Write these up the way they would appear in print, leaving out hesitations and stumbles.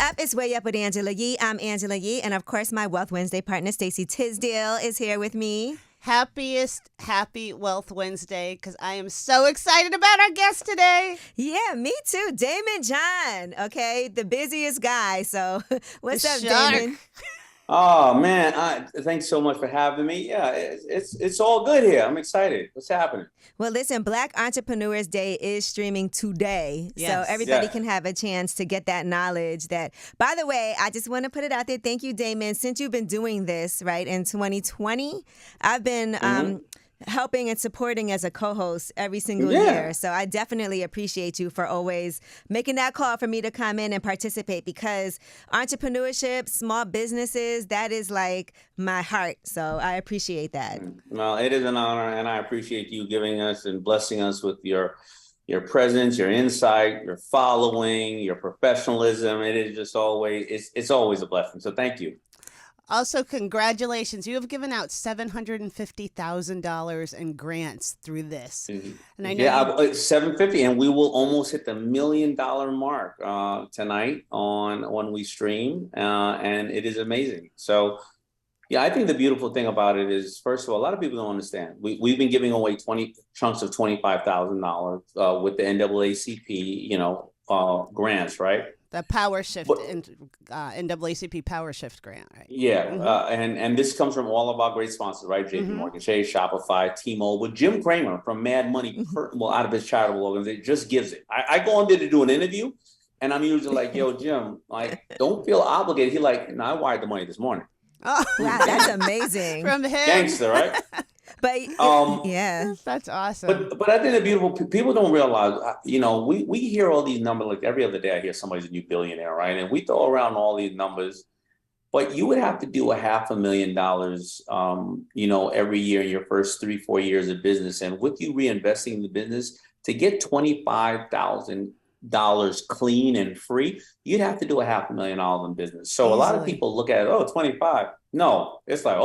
up? It's Way Up with Angela Yee. I'm Angela Yee, and of course, my Wealth Wednesday partner, Stacey Tisdale, is here with me. Happy Wealth Wednesday, because I am so excited about our guest today. Yeah, me too. Daymond John, okay, the busiest guy. So what's up, Shark. Daymond? Oh man, thanks so much for having me. Yeah, it's all good here. I'm excited. What's happening? Well, listen, Black Entrepreneurs Day is streaming today. Yes. So everybody Yeah. can have a chance to get that knowledge that, by the way, I just want to put it out there. Thank you, Daymond. Since you've been doing this, right, in 2020, I've been helping and supporting as a co-host every single year. So I definitely appreciate you for always making that call for me to come in and participate, because entrepreneurship, small businesses, that is like my heart. So I appreciate that. Well, it is an honor, and I appreciate you giving us and blessing us with your presence, your insight, your following, your professionalism. It is just always it's always a blessing. So thank you. Also, congratulations. You have given out $750,000 in grants through this. And I know it's 750, and we will almost hit the $1 million mark tonight on when we stream, and it is amazing. So, yeah, I think the beautiful thing about it is, first of all, a lot of people don't understand. We've been giving away 20 chunks of $25,000 with the NAACP, grants, right? the Power Shift NAACP Power Shift grant, right? Yeah, and this comes from all of our great sponsors, right? JP Morgan Chase, Shopify, T-Mobile. Jim Cramer from Mad Money, out of his charitable organization, just gives it. I go on there to do an interview, and I'm usually like, "Yo, Jim, like, don't feel obligated." He like, "No, I wired the money this morning." Oh, wow, that's amazing. From him, Gangster, right? But yeah, that's awesome. But I think the beautiful people don't realize, we hear all these numbers, like every other day I hear somebody's a new billionaire, right? And we throw around all these numbers, but you would have to do $500,000, every year in your first 3-4 years of business. And with you reinvesting in the business to get $25,000 clean and free, you'd have to do $500,000 in business. So a lot of people look at it, 25. No, it's like,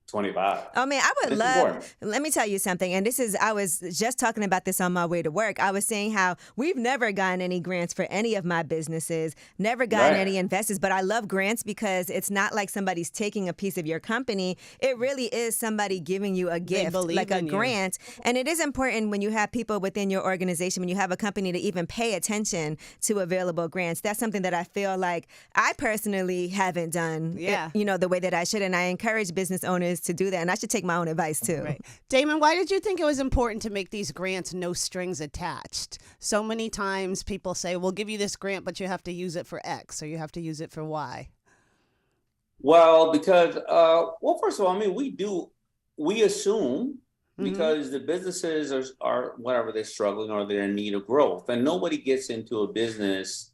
25. Oh man, I would love, let me tell you something. And I was just talking about this on my way to work. I was saying how we've never gotten any grants for any of my businesses, never gotten any investors, but I love grants because it's not like somebody's taking a piece of your company. It really is somebody giving you a gift, like a grant. And it is important when you have people within your organization, when you have a company, to even pay attention to available grants. That's something that I feel like I personally haven't done, the way that I should. And I encourage business owners to do that, and I should take my own advice too. Right. Daymond, why did you think it was important to make these grants no strings attached? So many times people say, we'll give you this grant, but you have to use it for X, or you have to use it for Y. Well, because, first of all, we assume, because the businesses are whatever, they're struggling or they're in need of growth, and nobody gets into a business,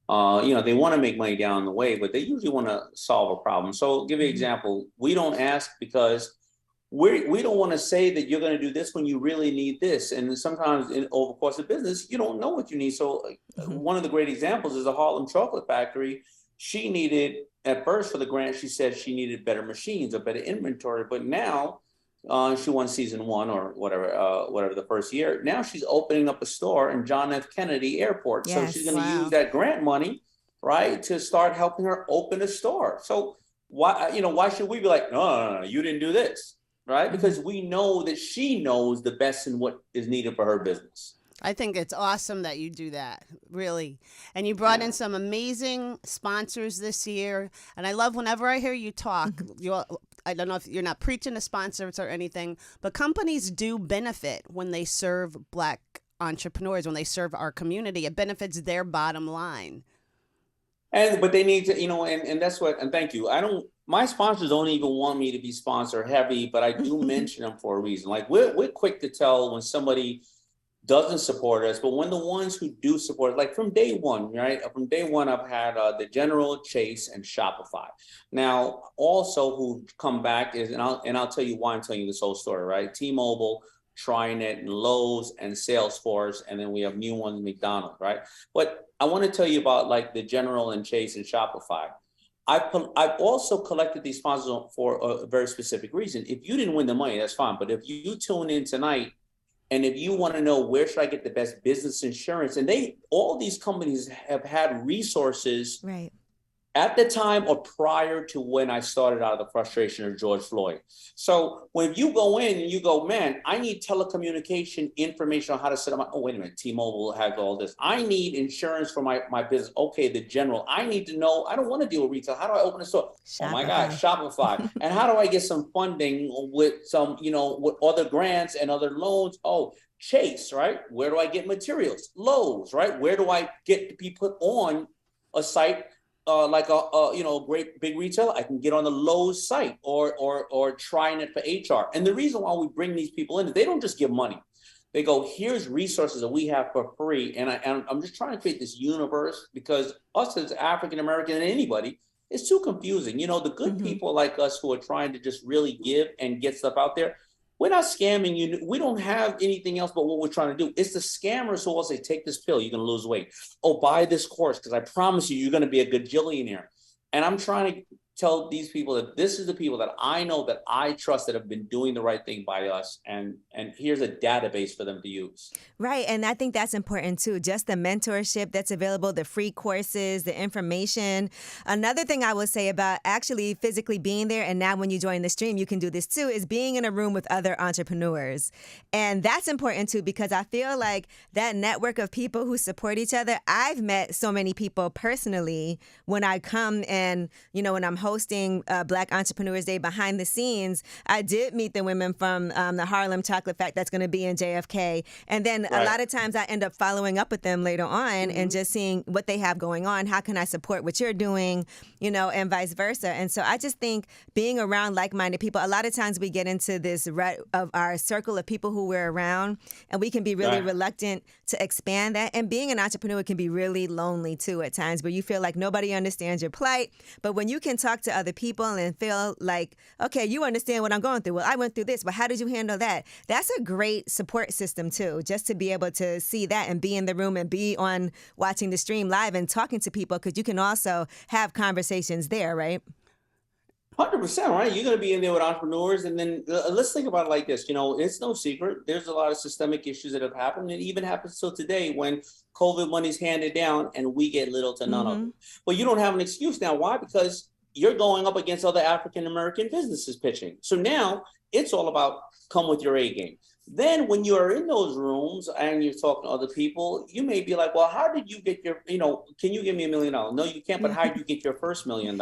they want to make money down the way, but they usually want to solve a problem. So I'll give you an example. We don't ask because we don't want to say that you're going to do this when you really need this. And sometimes over the course of business, you don't know what you need. So one of the great examples is the Harlem Chocolate Factory. She needed, at first for the grant, she said she needed better machines or better inventory. But now she won season 1 or whatever the first year. Now she's opening up a store in John F. Kennedy Airport. Yes, so she's going to use that grant money, right, to start helping her open a store. So why should we be like, no, you didn't do this, right? Because we know that she knows the best in what is needed for her business. I think it's awesome that you do that, really. And you brought in some amazing sponsors this year. And I love whenever I hear you talk, I don't know if you're not preaching to sponsors or anything, but companies do benefit when they serve Black entrepreneurs, when they serve our community. It benefits their bottom line. But they need to, and that's what, and thank you. My sponsors don't even want me to be sponsor heavy, but I do mention them for a reason. Like we're quick to tell when somebody doesn't support us, but when the ones who do support, like from day one, right? From day one, I've had the General, Chase, and Shopify. Now, also who come back is, and I'll tell you why I'm telling you this whole story, right? T-Mobile, TriNet, and Lowe's, and Salesforce, and then we have new ones, McDonald's, right? But I want to tell you about like the General and Chase and Shopify. I've also collected these sponsors for a very specific reason. If you didn't win the money, that's fine. But if you tune in tonight, and if you want to know where should I get the best business insurance, and all these companies have had resources at the time or prior to when I started out of the frustration of George Floyd. So when you go in and you go, man, I need telecommunication information on how to set up my, oh, wait a minute, T-Mobile has all this. I need insurance for my business. Okay, the general. I need to know, I don't want to deal with retail. How do I open a store? Shopify. Oh my God, Shopify. And how do I get some funding with some, with other grants and other loans? Oh, Chase, right? Where do I get materials? Lowe's, right? Where do I get to be put on a site like a great big retailer? I can get on the Lowe's site or trying it for HR. And the reason why we bring these people in is they don't just give money. They go, here's resources that we have for free. And I'm just trying to create this universe because us as African American and anybody, it's too confusing. The good people like us who are trying to just really give and get stuff out there, we're not scamming you. We don't have anything else but what we're trying to do. It's the scammers who will say, take this pill, you're going to lose weight. Oh, buy this course, because I promise you, you're going to be a gajillionaire. And I'm trying to tell these people that this is the people that I know, that I trust, that have been doing the right thing by us. And here's a database for them to use. Right. And I think that's important too. Just the mentorship that's available, the free courses, the information. Another thing I would say about actually physically being there, and now when you join the stream, you can do this too, is being in a room with other entrepreneurs. And that's important too, because I feel like that network of people who support each other, I've met so many people personally when I come and, when I'm hosting Black Entrepreneurs Day behind the scenes, I did meet the women from the Harlem Chocolate Factory that's going to be in JFK. And then a lot of times I end up following up with them later on and just seeing what they have going on. How can I support what you're doing, and vice versa. And so I just think being around like-minded people, a lot of times we get into this rut of our circle of people who we're around, and we can be really reluctant to expand that. And being an entrepreneur can be really lonely too at times, where you feel like nobody understands your plight. But when you can talk to other people and feel like, okay, you understand what I'm going through. Well, I went through this, but how did you handle that? That's a great support system too, just to be able to see that and be in the room and be on watching the stream live and talking to people, because you can also have conversations there, right? 100%, right? You're going to be in there with entrepreneurs. And then let's think about it like this. It's no secret. There's a lot of systemic issues that have happened. It even happens till today when COVID money's handed down and we get little to none of it. But you don't have an excuse now. Why? Because you're going up against other African-American businesses pitching. So now it's all about come with your A game. Then when you are in those rooms and you're talking to other people, you may be like, well, how did you get your, can you give me $1 million? No, you can't. But how did you get your first $1 million?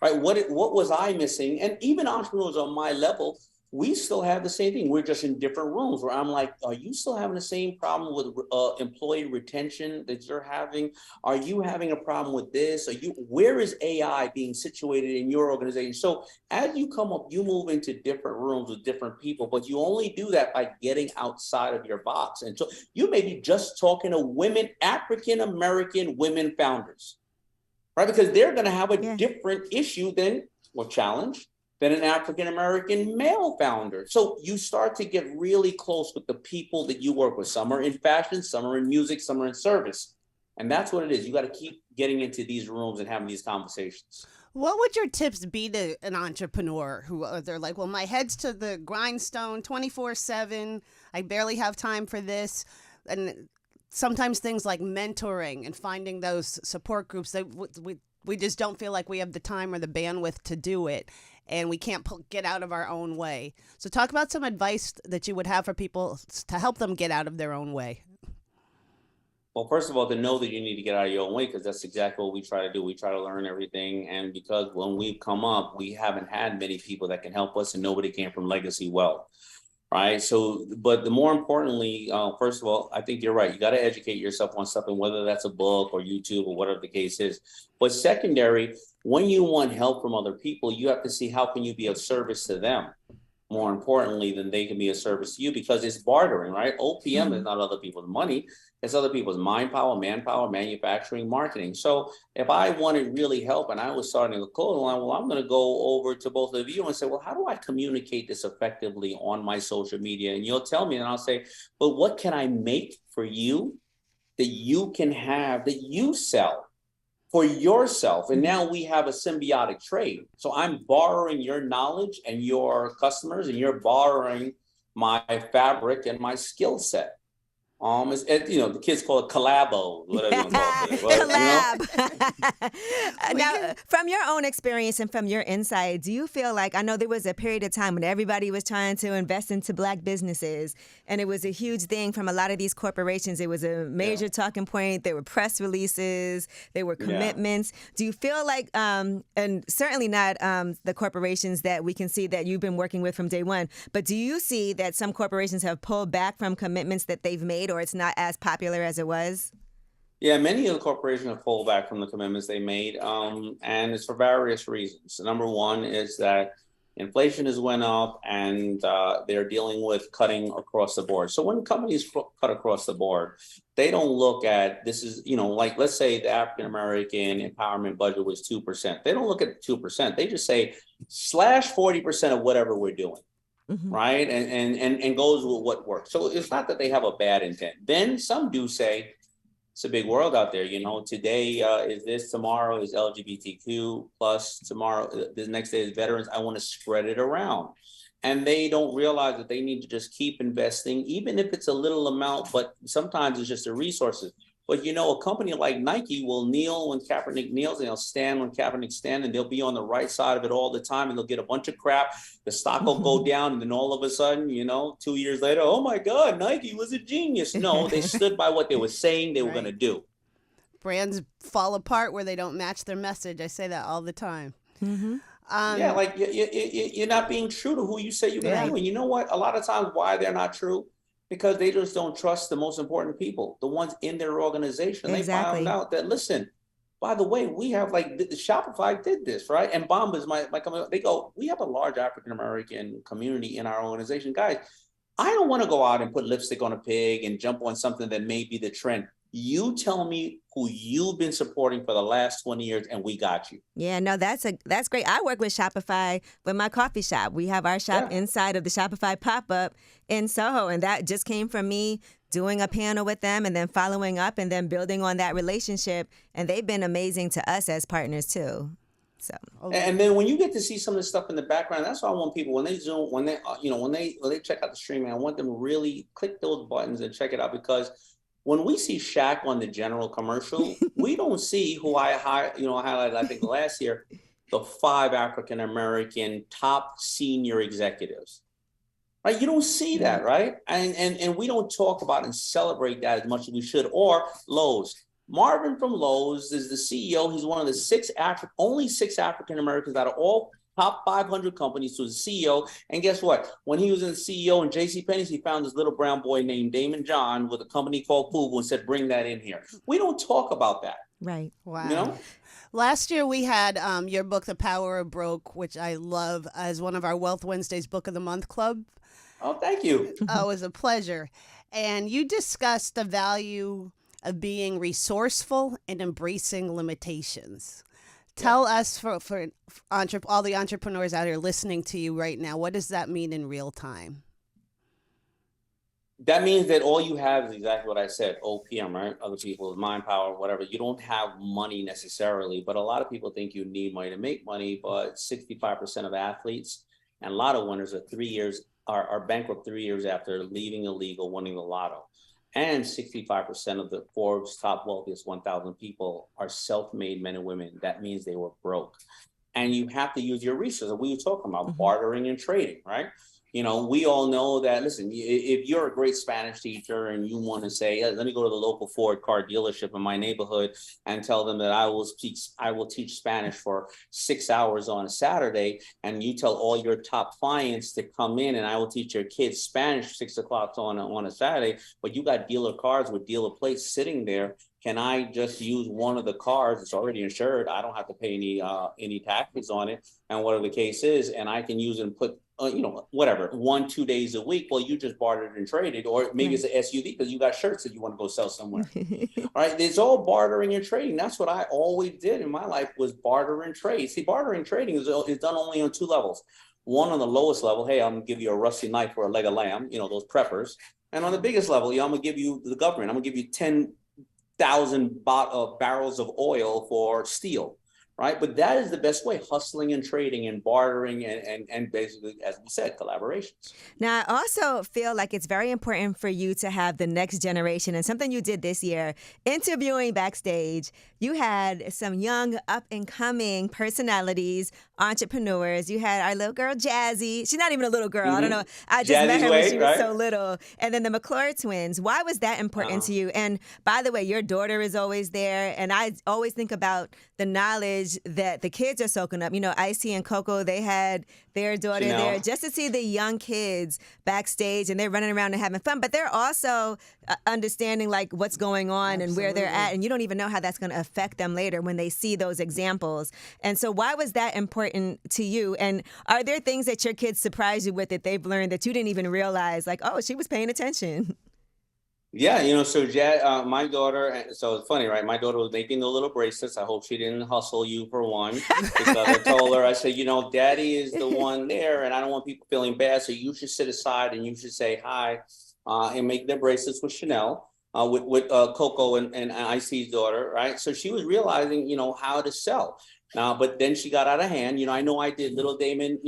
Right? What was I missing? And even entrepreneurs on my level, we still have the same thing. We're just in different rooms where I'm like, are you still having the same problem with employee retention that you're having? Are you having a problem with this? Where is AI being situated in your organization? So as you come up, you move into different rooms with different people, but you only do that by getting outside of your box. And so you may be just talking to women, African-American women founders, right? Because they're going to have a different issue challenge than an African-American male founder. So you start to get really close with the people that you work with. Some are in fashion, some are in music, some are in service. And that's what it is. You got to keep getting into these rooms and having these conversations. What would your tips be to an entrepreneur who they're like, well, my head's to the grindstone 24/7. I barely have time for this. And sometimes things like mentoring and finding those support groups, we just don't feel like we have the time or the bandwidth to do it. And we can't get out of our own way. So talk about some advice that you would have for people to help them get out of their own way. Well, first of all, to know that you need to get out of your own way, because that's exactly what we try to do. We try to learn everything. And because when we've come up, we haven't had many people that can help us, and nobody came from legacy wealth. Right. So, but the more importantly, first of all, I think you're right. You got to educate yourself on something, whether that's a book or YouTube or whatever the case is. But secondary, when you want help from other people, you have to see how can you be of service to them more importantly than they can be of service to you, because it's bartering, right? OPM is not other people's money. It's other people's mind power, manpower, manufacturing, marketing. So if I wanted really help and I was starting a clothing line, well, I'm going to go over to both of you and say, well, how do I communicate this effectively on my social media? And you'll tell me, and I'll say, but what can I make for you that you can have, that you sell for yourself? And now we have a symbiotic trade. So I'm borrowing your knowledge and your customers, and you're borrowing my fabric and my skill set. The kids call it collabo, whatever you want to call it. But, Collab. Now, from your own experience and from your insight, do you feel like, I know there was a period of time when everybody was trying to invest into Black businesses, and it was a huge thing from a lot of these corporations. It was a major talking point. There were press releases. There were commitments. Do you feel like, and certainly not the corporations that we can see that you've been working with from day one, but do you see that some corporations have pulled back from commitments that they've made, or it's not as popular as it was? Yeah, many of the corporations have pulled back from the commitments they made, and it's for various reasons. Number one is that inflation has went up, and they're dealing with cutting across the board. So when companies cut across the board, they don't look at this is, like let's say the African American empowerment budget was 2%. They don't look at 2%. They just say slash 40% of whatever we're doing. Mm-hmm. Right. And goes with what works. So it's not that they have a bad intent. Then some do say it's a big world out there. Today is this, tomorrow is LGBTQ plus, tomorrow, the next day is veterans. I want to spread it around. And they don't realize that they need to just keep investing, even if it's a little amount, but sometimes it's just the resources. But a company like Nike will kneel when Kaepernick kneels, and they'll stand when Kaepernick stands, and they'll be on the right side of it all the time, and they'll get a bunch of crap. The stock will go down, and then all of a sudden, 2 years later, oh my God, Nike was a genius. No, they stood by what they were saying they were going to do. Brands fall apart where they don't match their message. I say that all the time. Mm-hmm. Like you're not being true to who you say you're going to do. And you know what? A lot of times why they're not true, because they just don't trust the most important people, the ones in their organization. Exactly. They found out that, listen, by the way, we have Shopify did this, right? And Bombas, my company, they go, we have a large African-American community in our organization. Guys, I don't want to go out and put lipstick on a pig and jump on something that may be the trend. You tell me who you've been supporting for the last 20 years, and we got you. Yeah, no, that's great. I work with Shopify with my coffee shop. We have our shop inside of the Shopify pop-up in Soho, and that just came from me doing a panel with them and then following up and then building on that relationship. And they've been amazing to us as partners too. So, and then when you get to see some of the stuff in the background, that's why I want people when they check out the streaming, I want them to really click those buttons and check it out, because when we see Shaq on the General commercial, we don't see who I highlighted, I think last year, the 5 African-American top senior executives, right? You don't see that, right? And we don't talk about and celebrate that as much as we should. Or Lowe's. Marvin from Lowe's is the CEO. He's one of the only 6 African-Americans out of all top 500 companies to the CEO. And guess what? When he was in the CEO in JCPenney's, he found this little brown boy named Daymond John with a company called FUBU and said, bring that in here. We don't talk about that. Right. Wow. Last year we had your book, The Power of Broke, which I love, as one of our Wealth Wednesdays Book of the Month Club. Oh, thank you. Oh, it was a pleasure. And you discussed the value of being resourceful and embracing limitations. Tell us, for all the entrepreneurs out here listening to you right now, what does that mean in real time? That means that all you have is exactly what I said, OPM, right? Other people's mind power, whatever. You don't have money necessarily, but a lot of people think you need money to make money. But 65% of athletes and lotto winners are bankrupt 3 years after leaving the league or winning the lotto. And 65% of the Forbes top wealthiest 1,000 people are self-made men and women. That means they were broke. And you have to use your resources. We were talking about bartering and trading, right? We all know that, listen, if you're a great Spanish teacher and you want to say, let me go to the local Ford car dealership in my neighborhood and tell them that I will teach Spanish for 6 hours on a Saturday, and you tell all your top clients to come in and I will teach your kids Spanish 6 o'clock on a Saturday, but you got dealer cars with dealer plates sitting there. Can I just use one of the cars? It's already insured. I don't have to pay any taxes on it, and whatever the case is, and I can use it and put whatever, 1-2 days a week. Well, you just bartered and traded, or maybe it's an SUV because you got shirts that you want to go sell somewhere. All right, it's all bartering and trading. That's what I always did in my life, was barter and trade. See, bartering and trading is done only on 2 levels. One, on the lowest level, hey, I'm gonna give you a rusty knife for a leg of lamb, those preppers. And on the biggest level, I'm gonna give you the government. I'm gonna give you 10,000 barrels of oil for steel. right? But that is the best way, hustling and trading and bartering and basically, as we said, collaborations. Now, I also feel like it's very important for you to have the next generation, and something you did this year, interviewing backstage. You had some young, up-and-coming personalities, entrepreneurs. You had our little girl, Jazzy. She's not even a little girl. I don't know. I just met her when she was so little. And then the McClure twins. Why was that important to you? And by the way, your daughter is always there, and I always think about the knowledge that the kids are soaking up. You know, Ice-T and Coco, they had their daughter there, just to see the young kids backstage, and they're running around and having fun, but they're also understanding like what's going on and where they're at, and you don't even know how that's going to affect them later when they see those examples. And so why was that important to you? And are there things that your kids surprise you with that they've learned that you didn't even realize, like, oh, she was paying attention? Yeah, so my daughter, so it's funny, right? My daughter was making the little bracelets. I hope she didn't hustle you for one. Because I told her, I said, Daddy is the one there, and I don't want people feeling bad. So you should sit aside and you should say hi and make their bracelets with Chanel, with Coco and Icy's daughter, right? So she was realizing, how to sell. But then she got out of hand. I know I did Little Daymond,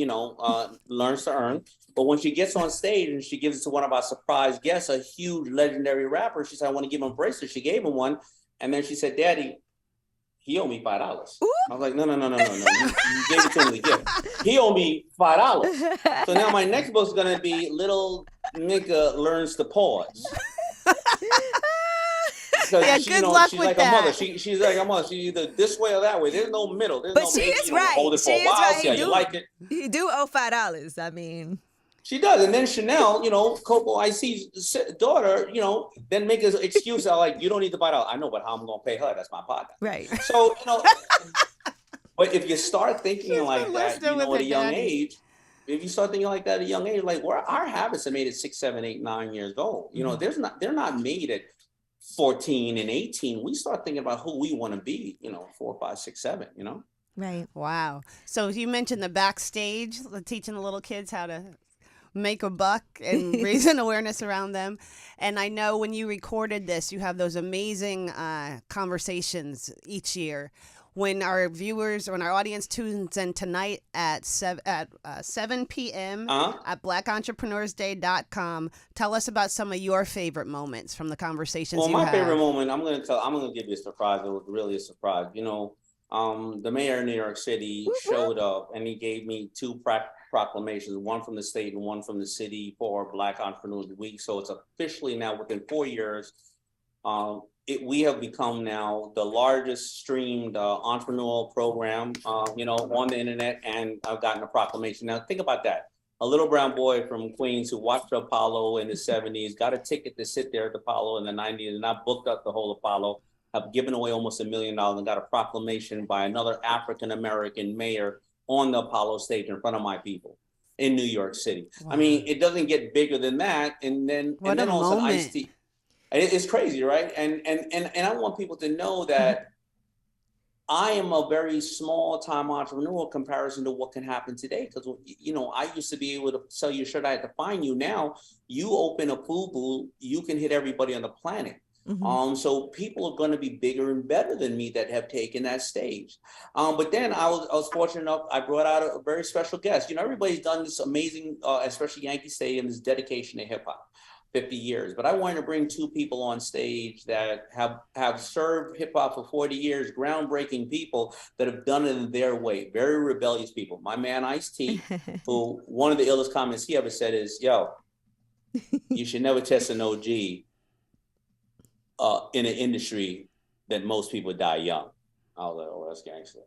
learns to earn. But when she gets on stage and she gives it to one of our surprise guests, a huge legendary rapper, she said, I want to give him a bracelet. She gave him one. And then she said, Daddy, he owed me $5. Ooh. I was like, no. You gave it to him as a gift. He owed me $5. So now my next book's going to be Little Nigga Learns to Pause. Yeah, good luck she's with like that. A mother. She's like a mother. She's either this way or that way. There's no middle. But she is right. Hold it for a while. See how you like it. You do owe $5. I mean, she does. And then Chanel, Coco Icy's daughter, then make an excuse out like, you don't need to buy it out. I know, but how I'm going to pay her? That's my partner. Right. So, but if you start thinking like that, at a young age, like our habits are made at 6, 7, 8, 9 years old. They're not made at 14 and 18. We start thinking about who we want to be, 4, 5, 6, 7, Right. Wow. So you mentioned the backstage, teaching the little kids how to make a buck and raising awareness around them. And I know when you recorded this, you have those amazing conversations each year. When our viewers or when our audience tunes in tonight at 7 p.m. At blackentrepreneursday.com, tell us about some of your favorite moments from the conversations you had. Well, my favorite moment, I'm going to give you a surprise. It was really a surprise. The mayor of New York City showed up and he gave me 2 proclamations, one from the state and one from the city for Black Entrepreneurs Week. So it's officially now within 4 years, we have become now the largest streamed entrepreneurial program, on the internet, and I've gotten a proclamation. Now think about that. A little brown boy from Queens who watched the Apollo in the 70s, got a ticket to sit there at the Apollo in the 90s, and I booked up the whole Apollo, have given away almost $1 million and got a proclamation by another African-American mayor on the Apollo stage in front of my people in New York City. Wow. I mean, it doesn't get bigger than that. And then all of a sudden Ice-T. It's crazy, right? And I want people to know that I am a very small time entrepreneur in comparison to what can happen today. Because, I used to be able to sell you a shirt. I had to find you. Now you open a FUBU, you can hit everybody on the planet. Mm-hmm. So people are going to be bigger and better than me that have taken that stage. But then I was fortunate enough, I brought out a very special guest. Everybody's done this amazing, especially Yankee Stadium, this dedication to hip hop. 50 years, but I wanted to bring 2 people on stage that have served hip hop for 40 years, groundbreaking people that have done it in their way, very rebellious people. My man Ice-T, who one of the illest comments he ever said is, "Yo, you should never test an OG in an industry that most people die young." I was like, "Oh, that's gangster."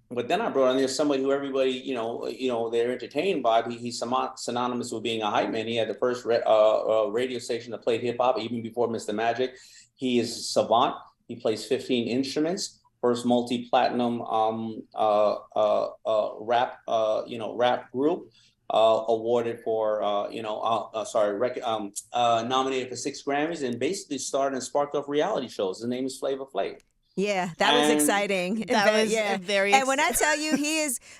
But then I brought in there somebody who everybody, they're entertained by. He's synonymous with being a hype man. He had the first radio station that played hip hop even before Mr. Magic. He is a savant. He plays 15 instruments. First multi-platinum rap group. Awarded for nominated for 6 Grammys, and basically started and sparked off reality shows. His name is Flavor Flav. Yeah, that was exciting. That was very exciting. And when I tell you,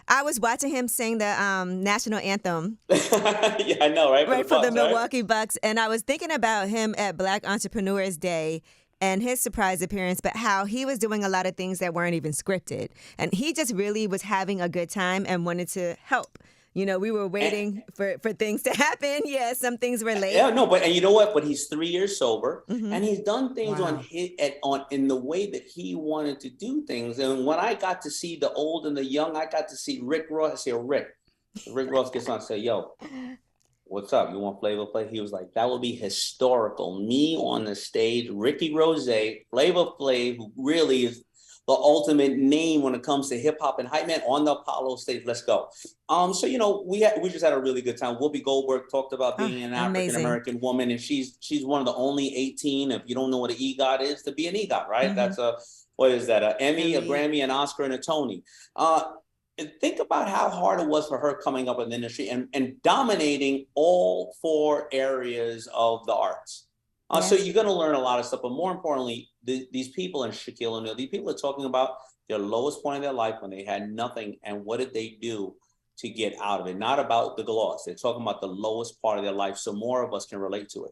I was watching him sing the national anthem. Yeah, I know, right? For the Milwaukee Bucks. And I was thinking about him at Black Entrepreneurs Day. and his surprise appearance, but how he was doing a lot of things that weren't even scripted. And he just really was having a good time and wanted to help. We were waiting for things to happen. Yeah, some things were late. Yeah, no, and you know what? But he's 3 years sober, Mm-hmm. and he's done things Wow. in the way that he wanted to do things. And when I got to see the old and the young, I got to see Rick Ross. I say, Rick Ross gets on and say, yo, what's up? You want Flavor Flav? He was like, that would be historical. Me on the stage, Ricky Rose, Flavor Flav, who really is the ultimate name when it comes to hip hop and hype man on the Apollo stage. Let's go. So we just had a really good time. Whoopi Goldberg talked about being an African American woman, and she's one of the only 18. If you don't know what an EGOT is, to be an EGOT, right? Mm-hmm. That's what is that? An Emmy, a Grammy, an Oscar, and a Tony. And think about how hard it was for her coming up in the industry and dominating all 4 areas of the arts. So you're going to learn a lot of stuff, but more importantly, these people, and Shaquille O'Neal, these people are talking about their lowest point of their life when they had nothing, and what did they do to get out of it? Not about the gloss. They're talking about the lowest part of their life, so more of us can relate to it.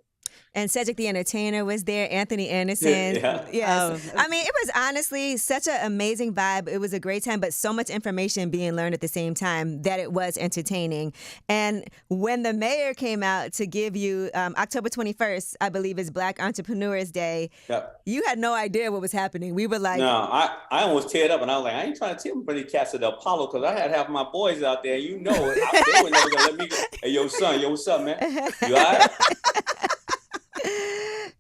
And Cedric the Entertainer was there, Anthony Anderson. Yeah. Yes. I mean, it was honestly such an amazing vibe. It was a great time, but so much information being learned at the same time that it was entertaining. And when the mayor came out to give you October 21st, I believe is Black Entrepreneurs Day, you had no idea what was happening. We were like... No, I almost teared up, and I was like, I ain't trying to tell everybody cats at the Apollo, because I had half my boys out there. They were never going to let me go. Hey, yo, son, what's up, man? You all right?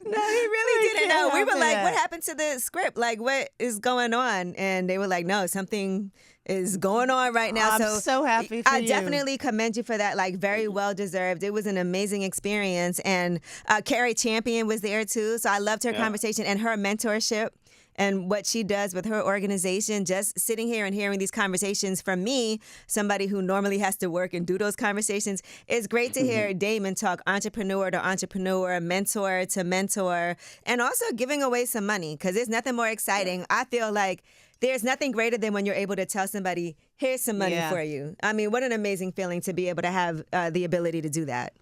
No, he really didn't know. We were like, what happened to the script? Like, what is going on? And they were like, no, something is going on right now. I'm so happy for you. I definitely commend you for that. Like, very well deserved. It was an amazing experience. And Carrie Champion was there too. So I loved her conversation and her mentorship and what she does with her organization. Just sitting here and hearing these conversations from me, somebody who normally has to work and do those conversations, it's great to hear Daymond talk entrepreneur to entrepreneur, mentor to mentor, and also giving away some money, because there's nothing more exciting. I feel like there's nothing greater than when you're able to tell somebody, here's some money for you. I mean, what an amazing feeling to be able to have the ability to do that.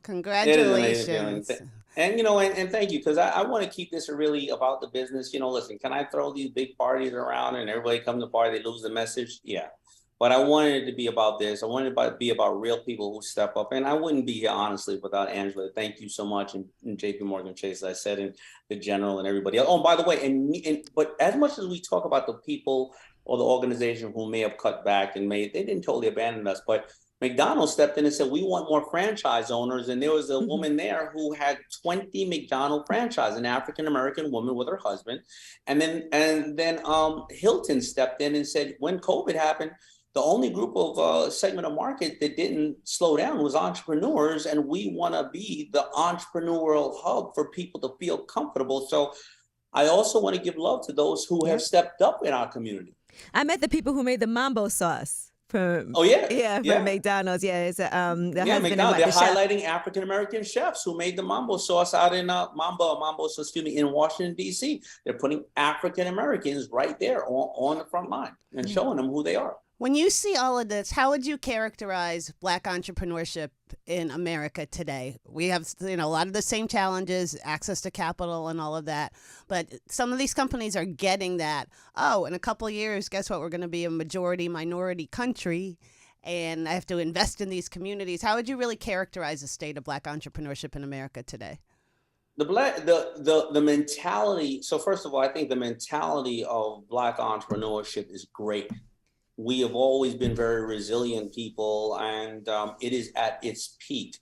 Congratulations. And, and thank you, because I want to keep this really about the business. Listen, can I throw these big parties around and everybody come to the party, they lose the message? Yeah. But I wanted it to be about this. I wanted it to be about real people who step up. And I wouldn't be here, honestly, without Angela. Thank you so much. And JP Morgan Chase, as I said, and the general and everybody else. Oh, and by the way, but as much as we talk about the people or the organization who may have cut back and they didn't totally abandon us, but McDonald's stepped in and said, we want more franchise owners. And there was a woman there who had 20 McDonald's franchises, an African-American woman with her husband. And then Hilton stepped in and said, when COVID happened, the only group of segment of market that didn't slow down was entrepreneurs. And we want to be the entrepreneurial hub for people to feel comfortable. So I also want to give love to those who have stepped up in our community. I met the people who made the mambo sauce. From McDonald's. Yeah, it's the husband and McDonald's. They're the chef. highlighting African American chefs who made the mambo sauce out in in Washington D.C. They're putting African Americans right there on the front line and showing them who they are. When you see all of this, how would you characterize Black entrepreneurship in America today? We have, a lot of the same challenges, access to capital and all of that. But some of these companies are getting that, in a couple of years, guess what? We're going to be a majority minority country, and I have to invest in these communities. How would you really characterize the state of Black entrepreneurship in America today? The mentality. So first of all, I think the mentality of Black entrepreneurship is great. We have always been very resilient people, and it is at its peak.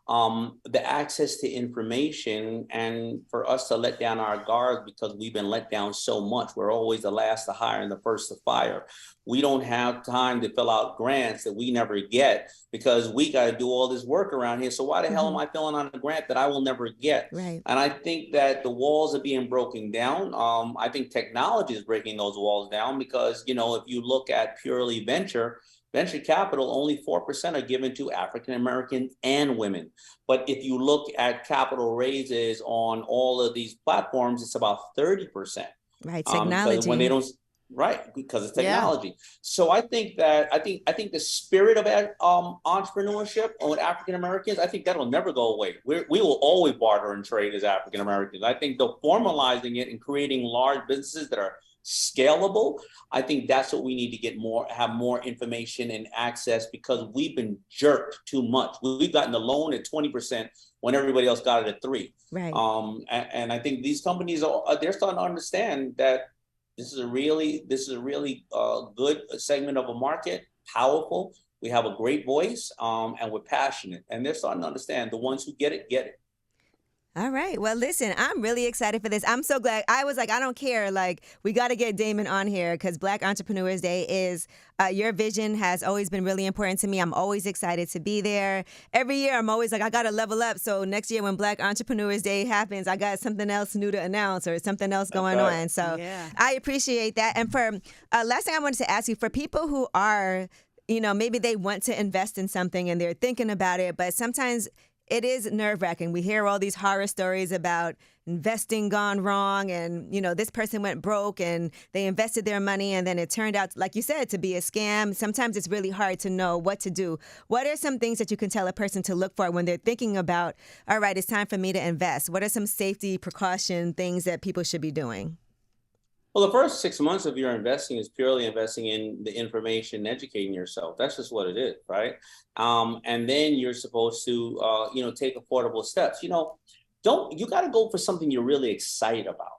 The access to information, and for us to let down our guard because we've been let down so much. We're always the last to hire and the first to fire. We don't have time to fill out grants that we never get because we got to do all this work around here. So why the hell am I filling out a grant that I will never get? Right. And I think that the walls are being broken down. I think technology is breaking those walls down because, if you look at purely venture capital, only 4% are given to African Americans and women. But if you look at capital raises on all of these platforms, it's about 30%. Right, technology. When they don't, right? Because it's Yeah. technology. So I think the spirit of entrepreneurship with African Americans, I think that'll never go away. We will always barter and trade as African Americans. I think the formalizing it and creating large businesses that are scalable, I think that's what we need to have more information and access, because we've been jerked too much. We've gotten the loan at 20% when everybody else got it at 3%. Right. And I think these companies they're starting to understand that this is a really good segment of a market, powerful. We have a great voice, and we're passionate, and they're starting to understand. The ones who get it, get it. All right. Well, listen, I'm really excited for this. I'm so glad. I was like, I don't care. Like, we got to get Daymond on here because Black Entrepreneurs Day is, your vision has always been really important to me. I'm always excited to be there. Every year, I'm always like, I got to level up. So next year when Black Entrepreneurs Day happens, I got something else new to announce or something else going on. So I appreciate that. And for last thing I wanted to ask you, for people who are, maybe they want to invest in something and they're thinking about it, but sometimes it is nerve-wracking. We hear all these horror stories about investing gone wrong and, this person went broke and they invested their money and then it turned out, like you said, to be a scam. Sometimes it's really hard to know what to do. What are some things that you can tell a person to look for when they're thinking about, all right, it's time for me to invest? What are some safety precaution things that people should be doing? Well, the first 6 months of your investing is purely investing in the information, educating yourself. That's just what it is, right? And then you're supposed to, take affordable steps. You got to go for something you're really excited about,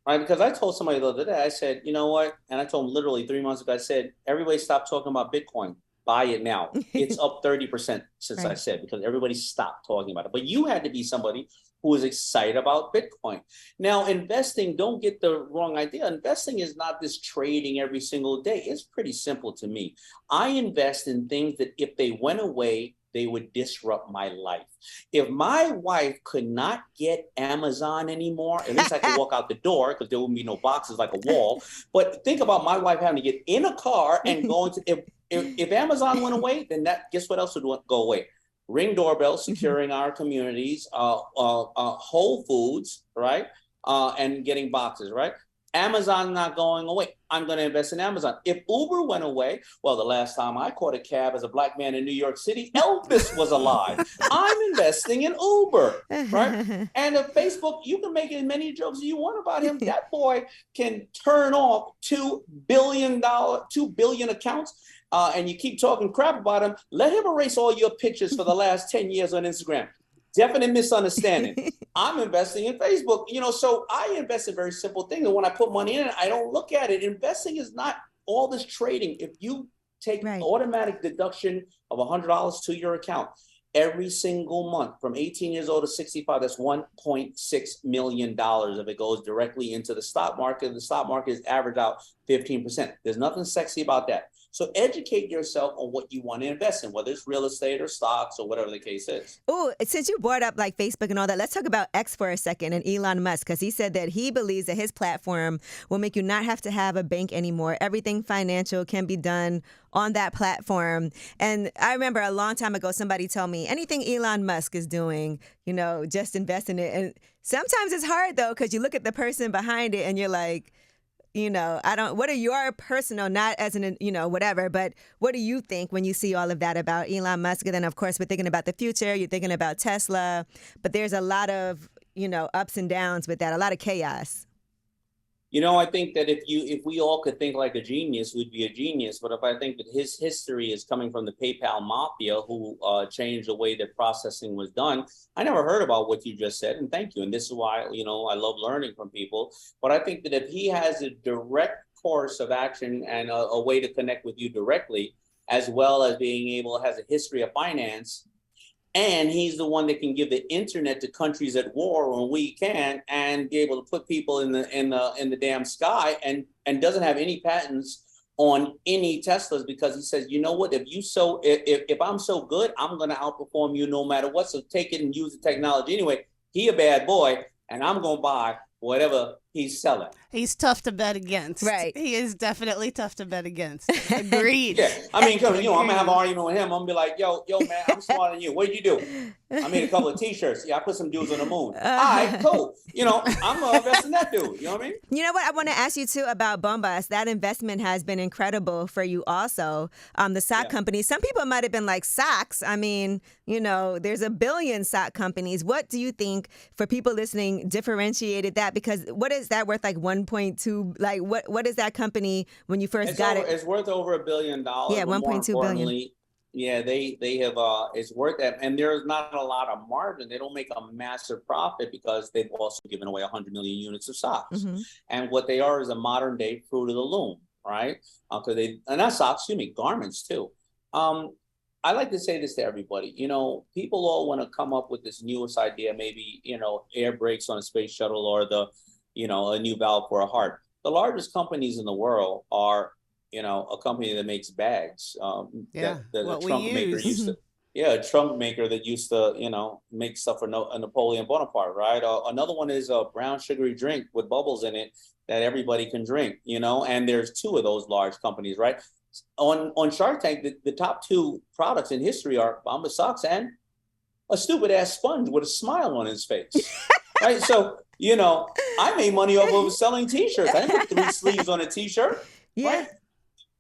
right? Because I told somebody the other day, I said, you know what? And I told them literally 3 months ago, I said, everybody stop talking about Bitcoin. Buy it now. It's up 30% since I said, because everybody stopped talking about it. But you had to be somebody who is excited about Bitcoin. Now, investing, don't get the wrong idea. Investing is not this trading every single day. It's pretty simple to me. I invest in things that if they went away, they would disrupt my life. If my wife could not get Amazon anymore, at least I could walk out the door because there wouldn't be no boxes like a wall. But think about my wife having to get in a car and going to, if Amazon went away, then guess what else would go away? Ring doorbell, securing our communities, Whole Foods, right? And getting boxes, right? Amazon not going away. I'm going to invest in Amazon. If Uber went away, well, the last time I caught a cab as a Black man in New York City, Elvis was alive. I'm investing in Uber, right? And if Facebook, you can make as many jokes as you want about him. That boy can turn off $2 billion accounts. And you keep talking crap about him, let him erase all your pictures for the last 10 years on Instagram. Definite misunderstanding. I'm investing in Facebook, so I invest in a very simple thing. And when I put money in it, I don't look at it. Investing is not all this trading. If you take automatic deduction of $100 to your account every single month from 18 years old to 65, that's $1.6 million if it goes directly into the stock market. The stock market is averaged out 15%. There's nothing sexy about that. So educate yourself on what you want to invest in, whether it's real estate or stocks or whatever the case is. Oh, since you brought up like Facebook and all that, let's talk about X for a second and Elon Musk, because he said that he believes that his platform will make you not have to have a bank anymore. Everything financial can be done on that platform. And I remember a long time ago, somebody told me anything Elon Musk is doing, just invest in it. And sometimes it's hard though, because you look at the person behind it and you're like, what are your personal, not as an, whatever, but what do you think when you see all of that about Elon Musk? And then, of course, we're thinking about the future. You're thinking about Tesla. But there's a lot of, ups and downs with that, a lot of chaos. I think that if we all could think like a genius, we'd be a genius. But if I think that his history is coming from the PayPal mafia, who changed the way that processing was done, I never heard about what you just said, and thank you. And this is why, I love learning from people. But I think that if he has a direct course of action and a way to connect with you directly, as well as being able, has a history of finance, and he's the one that can give the internet to countries at war when we can, and be able to put people in the damn sky, and doesn't have any patents on any Teslas, because he says, you know what, if I'm so good, I'm going to outperform you no matter what. So take it and use the technology anyway. He a bad boy, and I'm going to buy whatever he's selling. He's tough to bet against. Right. He is definitely tough to bet against. Agreed. Yeah, I mean, 'cause, I'm gonna have an argument with him. I'm gonna be like, yo, man, I'm smarter than you. What did you do? I made a couple of T-shirts. Yeah, I put some dudes on the moon. All right, cool. I'm gonna invest in that dude. You know what I mean? You know what? I want to ask you too about Bombas. That investment has been incredible for you also. The sock company. Some people might have been like, socks? I mean, there's a billion sock companies. What do you think, for people listening, differentiated that? Because what is that worth, like 1.2? Like what is that company when you first got it? It's worth over $1 billion. Yeah, 1.2 billion. Yeah, they have it's worth that, and there's not a lot of margin. They don't make a massive profit because they've also given away 100 million units of socks. Mm-hmm. And what they are is a modern day Fruit of the Loom, right? Because and not socks, garments too. I like to say this to everybody. People all want to come up with this newest idea, maybe air brakes on a space shuttle, or a new valve for a heart. The largest companies in the world are a company that makes bags. What we use. A trunk maker that used to, make stuff for Napoleon Bonaparte, right? Another one is a brown sugary drink with bubbles in it that everybody can drink, and there's two of those large companies, right? On Shark Tank, the top two products in history are Bombas socks and a stupid ass sponge with a smile on his face, right? So, I made money off of selling T-shirts. I didn't put 3 sleeves on a T-shirt, right?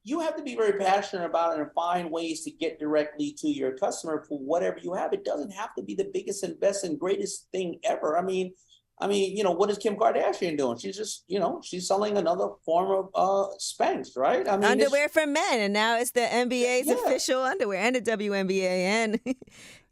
You have to be very passionate about it and find ways to get directly to your customer for whatever you have. It doesn't have to be the biggest and best and greatest thing ever. I mean, what is Kim Kardashian doing? She's just, she's selling another form of Spanx, right? I mean, underwear for men, and now it's the NBA's official underwear, and the WNBA, and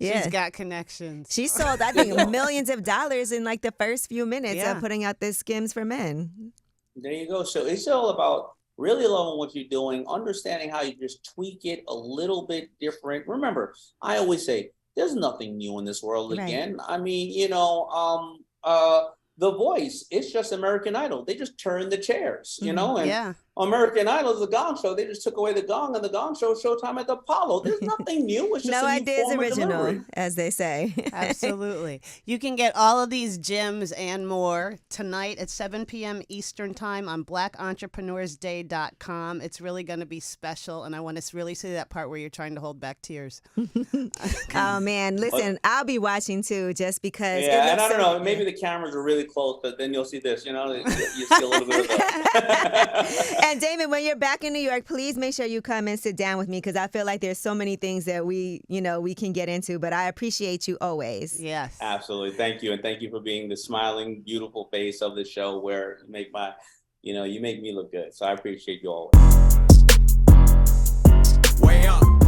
she's got connections. She sold, I think, millions of dollars in like the first few minutes of putting out this Skims for Men. There you go. So it's all about really loving what you're doing, understanding how you just tweak it a little bit different. Remember, I always say there's nothing new in this world again. I mean, The Voice, it's just American Idol. They just turned the chairs, and American Idol is a gong show. They just took away the gong, and the gong show is Showtime at the Apollo. There's nothing new. It's just no a new ideas form original, of delivery. as they say. Absolutely. You can get all of these gems and more tonight at 7 p.m. Eastern Time on BlackEntrepreneursDay.com. It's really going to be special, and I want to really see that part where you're trying to hold back tears. Oh, man. Listen, I'll be watching, too, just because. Yeah, and I don't know. Maybe the cameras are really close, but then you'll see this, you see a little bit of that. And Daymond, when you're back in New York, please make sure you come and sit down with me, because I feel like there's so many things that we can get into, but I appreciate you always. Yes. Absolutely. Thank you. And thank you for being the smiling, beautiful face of the show, where you make you make me look good. So I appreciate you always. Way up.